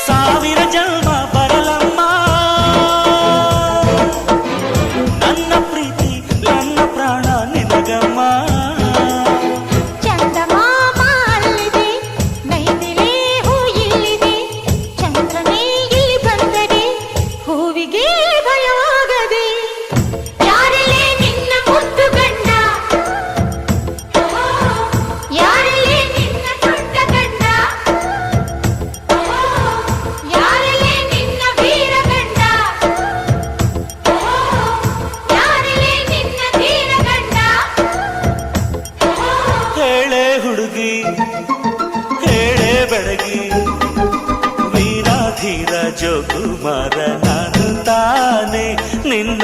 ಸಾವಿರ ಜನ್ಮ ಬರಲಮ್ಮ ನನ್ನ ಪ್ರೀತಿ ನನ್ನ ಪ್ರಾಣ ನಿನಗಮ್ಮ. ಚಂದಮಾಮ ಅಲ್ಲಿದೆ, ನೈದಿಲೆ ಹೂ ಇಲ್ಲಿದೆ, ಚಂದ್ರನೇ ಇಲ್ಲಿ ಬಂದರೆ ಹೂವಿಗೆ ಭಯವಾಗದೆ. ಯಾರಲ್ಲೇ ನಿನ್ನ ಮುದ್ದು ಗಂಡ, ಯಾರಲ್ಲೇ ನಿನ್ನ ದೊಡ್ಡ ಗಂಡ, ಯಾರಲ್ಲೇ ನಿನ್ನ ವೀರ ಗಂಡ, ಯಾರಲ್ಲೇ ನಿನ್ನ ಧೀರ ಗಂಡ. ಹೇಳೆ ಹುಡುಗಿ ಹೇಳೆ ಬೆಳಗಿ, ವೀರ ಧೀರ ಜೋಕುಮಾರ ನಾನು ತಾನೆ ನಿನ್ನ